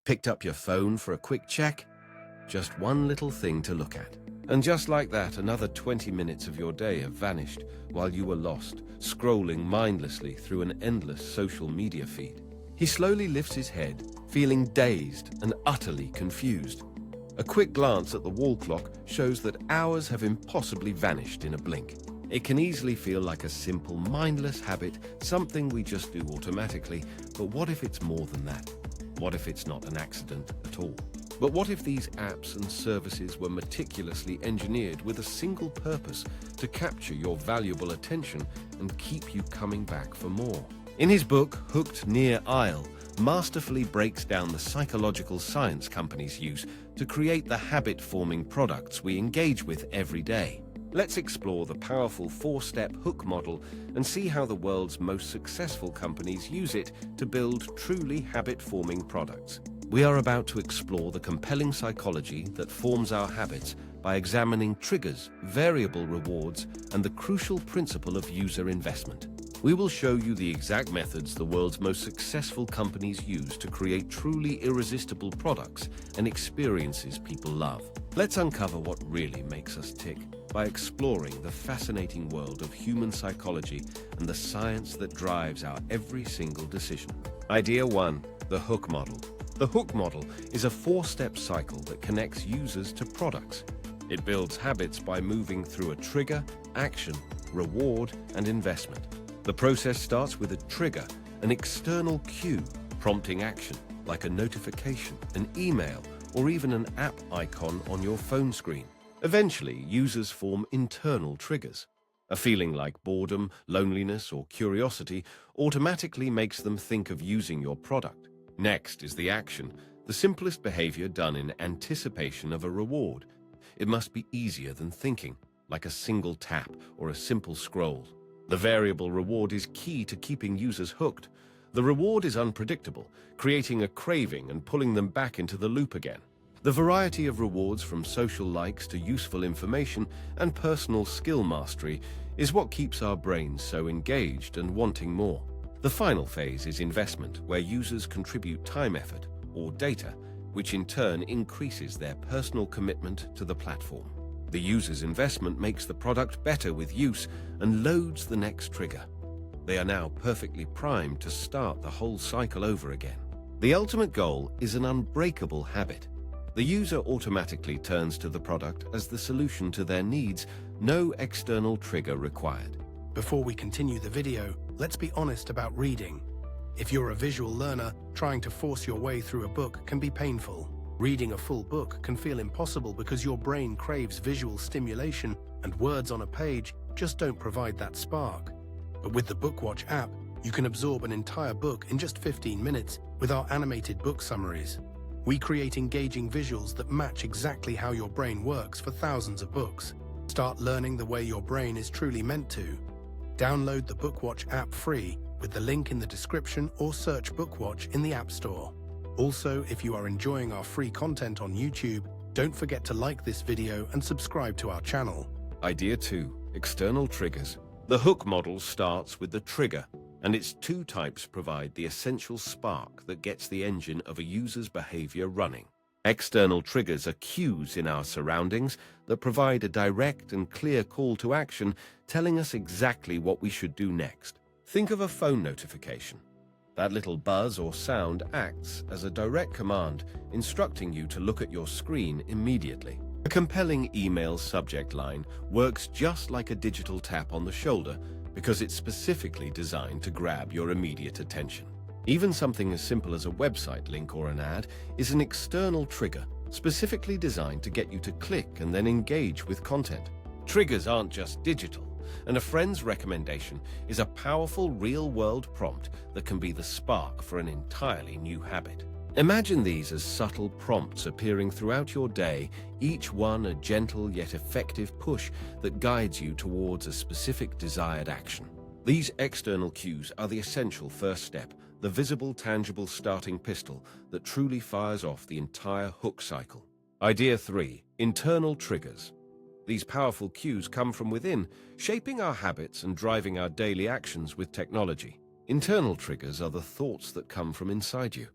Picked up your phone for a quick check? Just one little thing to look at. And just like that, another 20 minutes of your day have vanished while you were lost, scrolling mindlessly through an endless social media feed. He slowly lifts his head, feeling dazed and utterly confused. A quick glance at the wall clock shows that hours have impossibly vanished in a blink. It can easily feel like a simple, mindless habit, something we just do automatically, but what if it's more than that? What if it's not an accident at all? But what if these apps and services were meticulously engineered with a single purpose to capture your valuable attention and keep you coming back for more? In his book, Hooked Near Isle, masterfully breaks down the psychological science companies use to create the habit-forming products we engage with every day. Let's explore the powerful four-step hook model and see how the world's most successful companies use it to build truly habit-forming products. We are about to explore the compelling psychology that forms our habits by examining triggers, variable rewards, and the crucial principle of user investment. We will show you the exact methods the world's most successful companies use to create truly irresistible products and experiences people love. Let's uncover what really makes us tick by exploring the fascinating world of human psychology and the science that drives our every single decision. Idea 1. The hook model. The hook model is a four-step cycle that connects users to products. It builds habits by moving through a trigger, action, reward, and investment. The process starts with a trigger, an external cue, prompting action, like a notification, an email, or even an app icon on your phone screen. Eventually, users form internal triggers. A feeling like boredom, loneliness, or curiosity automatically makes them think of using your product. Next is the action, the simplest behavior done in anticipation of a reward. It must be easier than thinking, like a single tap or a simple scroll. The variable reward is key to keeping users hooked. The reward is unpredictable, creating a craving and pulling them back into the loop again. The variety of rewards, from social likes to useful information and personal skill mastery, is what keeps our brains so engaged and wanting more. The final phase is investment, where users contribute time, effort, or data, which in turn increases their personal commitment to the platform. The user's investment makes the product better with use and loads the next trigger. They are now perfectly primed to start the whole cycle over again. The ultimate goal is an unbreakable habit. The user automatically turns to the product as the solution to their needs, no external trigger required. Before we continue the video, let's be honest about reading. If you're a visual learner, trying to force your way through a book can be painful. Reading a full book can feel impossible because your brain craves visual stimulation and words on a page just don't provide that spark. But with the BookWatch app, you can absorb an entire book in just 15 minutes with our animated book summaries. We create engaging visuals that match exactly how your brain works for thousands of books. Start learning the way your brain is truly meant to. Download the BookWatch app free with the link in the description, or search BookWatch in the App Store. Also, if you are enjoying our free content on YouTube, don't forget to like this video and subscribe to our channel. Idea 2. External triggers. The hook model starts with the trigger, and its two types provide the essential spark that gets the engine of a user's behavior running. External triggers are cues in our surroundings that provide a direct and clear call to action, telling us exactly what we should do next. Think of a phone notification. That little buzz or sound acts as a direct command, instructing you to look at your screen immediately. A compelling email subject line works just like a digital tap on the shoulder because it's specifically designed to grab your immediate attention. Even something as simple as a website link or an ad is an external trigger, specifically designed to get you to click and then engage with content. Triggers aren't just digital, and a friend's recommendation is a powerful real-world prompt that can be the spark for an entirely new habit. Imagine these as subtle prompts appearing throughout your day, each one a gentle yet effective push that guides you towards a specific desired action. These external cues are the essential first step, the visible, tangible starting pistol that truly fires off the entire hook cycle. Idea 3. Internal triggers. These powerful cues come from within, shaping our habits and driving our daily actions with technology. Internal triggers are the thoughts that come from inside you.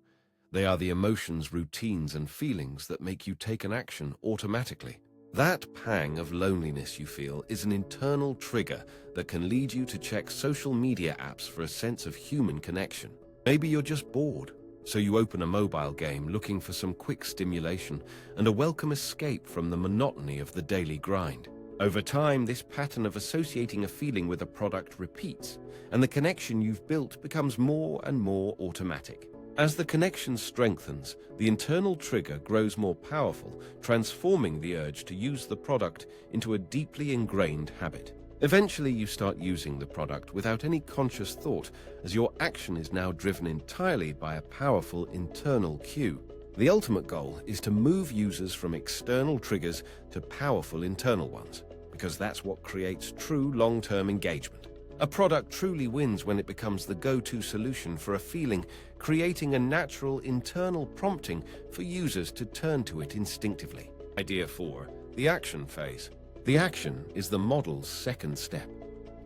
They are the emotions, routines, and feelings that make you take an action automatically. That pang of loneliness you feel is an internal trigger that can lead you to check social media apps for a sense of human connection. Maybe you're just bored, so you open a mobile game looking for some quick stimulation and a welcome escape from the monotony of the daily grind. Over time, this pattern of associating a feeling with a product repeats, and the connection you've built becomes more and more automatic. As the connection strengthens, the internal trigger grows more powerful, transforming the urge to use the product into a deeply ingrained habit. Eventually, you start using the product without any conscious thought, as your action is now driven entirely by a powerful internal cue. The ultimate goal is to move users from external triggers to powerful internal ones, because that's what creates true long-term engagement. A product truly wins when it becomes the go-to solution for a feeling, creating a natural internal prompting for users to turn to it instinctively. Idea 4. The action phase. The action is the model's second step.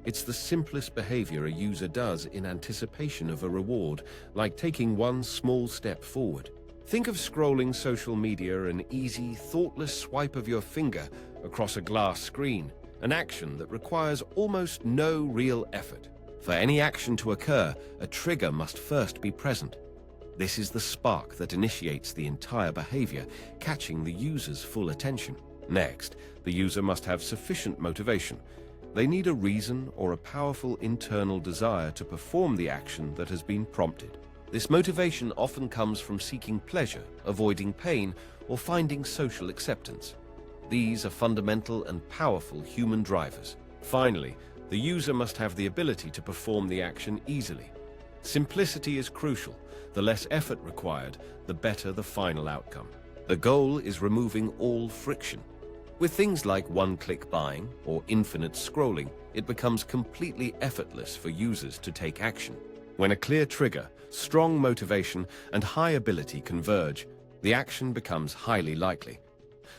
It's the simplest behavior a user does in anticipation of a reward, like taking one small step forward. Think of scrolling social media, an easy, thoughtless swipe of your finger across a glass screen, an action that requires almost no real effort. For any action to occur, a trigger must first be present. This is the spark that initiates the entire behavior, catching the user's full attention. Next, the user must have sufficient motivation. They need a reason or a powerful internal desire to perform the action that has been prompted. This motivation often comes from seeking pleasure, avoiding pain, or finding social acceptance. These are fundamental and powerful human drivers. Finally, the user must have the ability to perform the action easily. Simplicity is crucial. The less effort required, the better the final outcome. The goal is removing all friction. With things like one-click buying or infinite scrolling, it becomes completely effortless for users to take action. When a clear trigger, strong motivation, and high ability converge, the action becomes highly likely.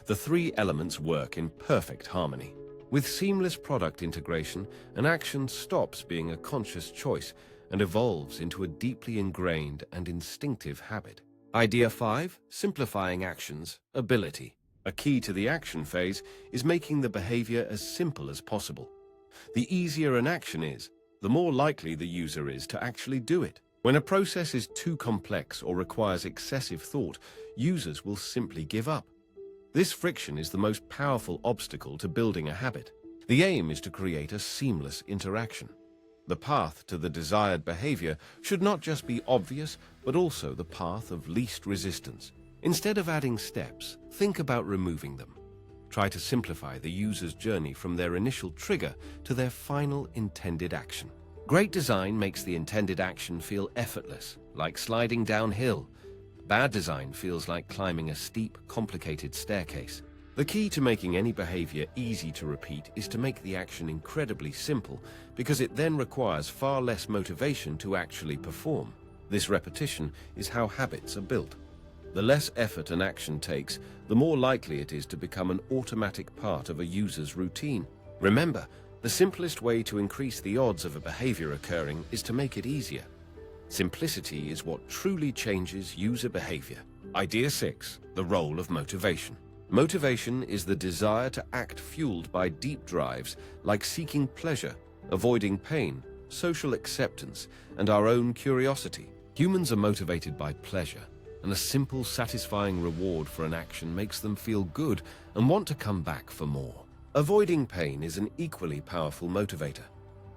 The three elements work in perfect harmony. With seamless product integration, an action stops being a conscious choice and evolves into a deeply ingrained and instinctive habit. Idea 5. Simplifying actions. Ability. A key to the action phase is making the behavior as simple as possible. The easier an action is, the more likely the user is to actually do it. When a process is too complex or requires excessive thought, users will simply give up. This friction is the most powerful obstacle to building a habit. The aim is to create a seamless interaction. The path to the desired behavior should not just be obvious, but also the path of least resistance. Instead of adding steps, think about removing them. Try to simplify the user's journey from their initial trigger to their final intended action. Great design makes the intended action feel effortless, like sliding downhill. Bad design feels like climbing a steep, complicated staircase. The key to making any behavior easy to repeat is to make the action incredibly simple, because it then requires far less motivation to actually perform. This repetition is how habits are built. The less effort an action takes, the more likely it is to become an automatic part of a user's routine. Remember, the simplest way to increase the odds of a behavior occurring is to make it easier. Simplicity is what truly changes user behavior. Idea 6. The role of motivation. Motivation is the desire to act fueled by deep drives like seeking pleasure, avoiding pain, social acceptance, and our own curiosity. Humans are motivated by pleasure, and a simple, satisfying reward for an action makes them feel good and want to come back for more. Avoiding pain is an equally powerful motivator.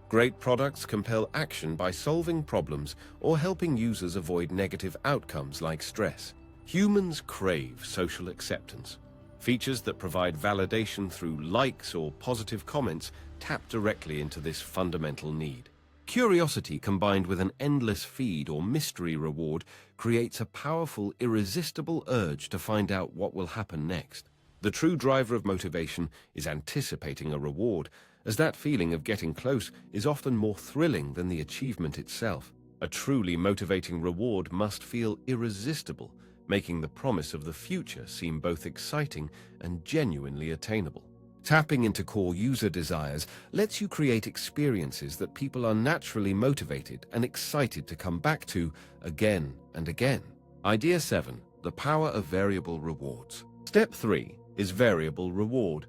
Great products compel action by solving problems or helping users avoid negative outcomes like stress. Humans crave social acceptance. Features that provide validation through likes or positive comments tap directly into this fundamental need. Curiosity combined with an endless feed or mystery reward creates a powerful, irresistible urge to find out what will happen next. The true driver of motivation is anticipating a reward, as that feeling of getting close is often more thrilling than the achievement itself. A truly motivating reward must feel irresistible, making the promise of the future seem both exciting and genuinely attainable. Tapping into core user desires lets you create experiences that people are naturally motivated and excited to come back to again and again. Idea 7. The power of variable rewards. Step 3 is variable reward.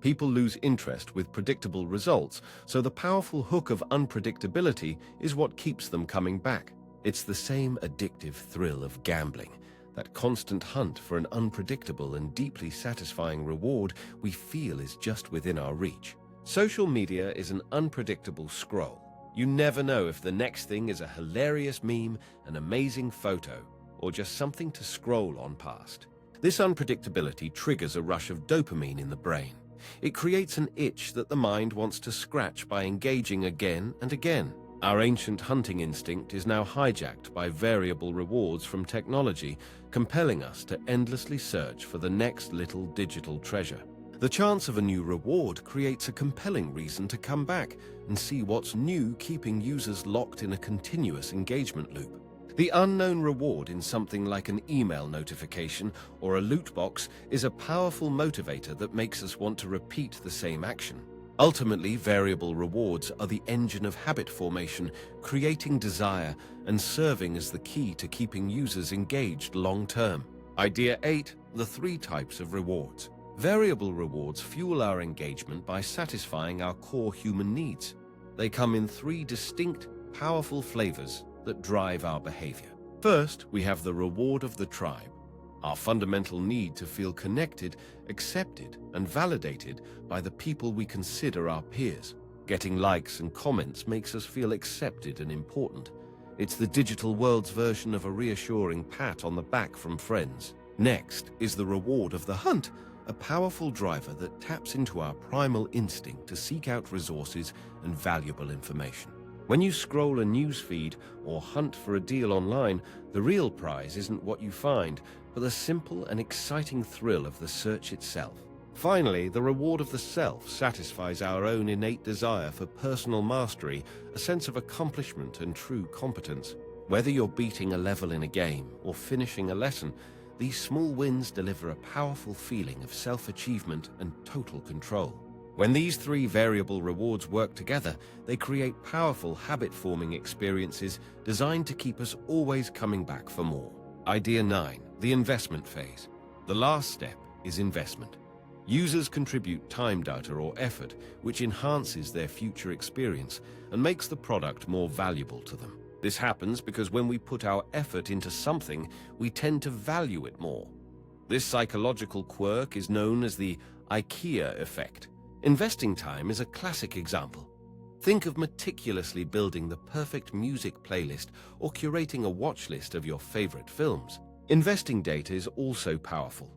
People lose interest with predictable results, so the powerful hook of unpredictability is what keeps them coming back. It's the same addictive thrill of gambling, that constant hunt for an unpredictable and deeply satisfying reward we feel is just within our reach. Social media is an unpredictable scroll. You never know if the next thing is a hilarious meme, an amazing photo, or just something to scroll on past. This unpredictability triggers a rush of dopamine in the brain. It creates an itch that the mind wants to scratch by engaging again and again. Our ancient hunting instinct is now hijacked by variable rewards from technology, compelling us to endlessly search for the next little digital treasure. The chance of a new reward creates a compelling reason to come back and see what's new, keeping users locked in a continuous engagement loop. The unknown reward in something like an email notification or a loot box is a powerful motivator that makes us want to repeat the same action. Ultimately, variable rewards are the engine of habit formation, creating desire and serving as the key to keeping users engaged long-term. Idea 8. The 3 types of rewards. Variable rewards fuel our engagement by satisfying our core human needs. They come in 3 distinct, powerful flavors that drive our behavior. First, we have the reward of the tribe, our fundamental need to feel connected, accepted, and validated by the people we consider our peers. Getting likes and comments makes us feel accepted and important. It's the digital world's version of a reassuring pat on the back from friends. Next is the reward of the hunt, a powerful driver that taps into our primal instinct to seek out resources and valuable information. When you scroll a news feed or hunt for a deal online, the real prize isn't what you find, but the simple and exciting thrill of the search itself. Finally, the reward of the self satisfies our own innate desire for personal mastery, a sense of accomplishment and true competence. Whether you're beating a level in a game or finishing a lesson, these small wins deliver a powerful feeling of self-achievement and total control. When these 3 variable rewards work together, they create powerful habit-forming experiences designed to keep us always coming back for more. Idea 9. The investment phase. The last step is investment. Users contribute time, data, or effort, which enhances their future experience and makes the product more valuable to them. This happens because when we put our effort into something, we tend to value it more. This psychological quirk is known as the IKEA effect. Investing time is a classic example. Think of meticulously building the perfect music playlist or curating a watch list of your favorite films. Investing data is also powerful.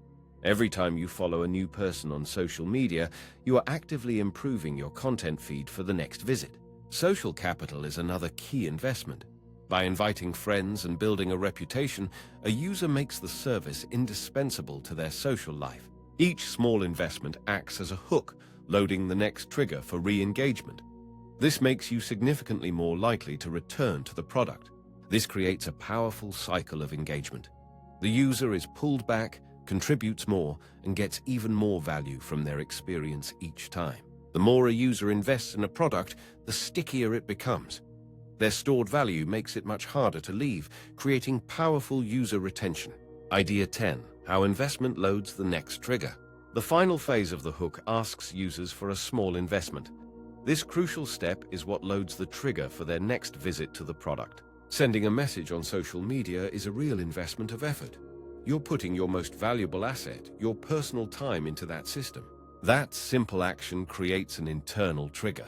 Every time you follow a new person on social media, you are actively improving your content feed for the next visit. Social capital is another key investment. By inviting friends and building a reputation, a user makes the service indispensable to their social life. Each small investment acts as a hook, loading the next trigger for re-engagement. This makes you significantly more likely to return to the product. This creates a powerful cycle of engagement. The user is pulled back, contributes more, and gets even more value from their experience each time. The more a user invests in a product, the stickier it becomes. Their stored value makes it much harder to leave, creating powerful user retention. Idea 10. How investment loads the next trigger. The final phase of the hook asks users for a small investment. This crucial step is what loads the trigger for their next visit to the product. Sending a message on social media is a real investment of effort. You're putting your most valuable asset, your personal time, into that system. That simple action creates an internal trigger.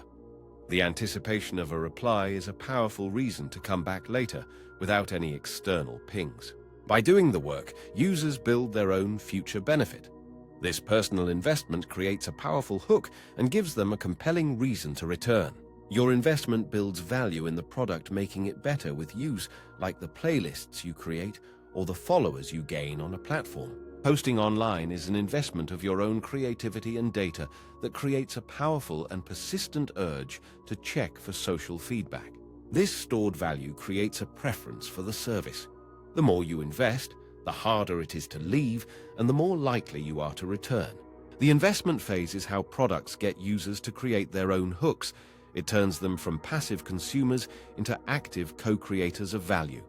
The anticipation of a reply is a powerful reason to come back later without any external pings. By doing the work, users build their own future benefit. This personal investment creates a powerful hook and gives them a compelling reason to return. Your investment builds value in the product, making it better with use, like the playlists you create or the followers you gain on a platform. Posting online is an investment of your own creativity and data that creates a powerful and persistent urge to check for social feedback. This stored value creates a preference for the service. The more you invest, the harder it is to leave, and the more likely you are to return. The investment phase is how products get users to create their own hooks. It turns them from passive consumers into active co-creators of value.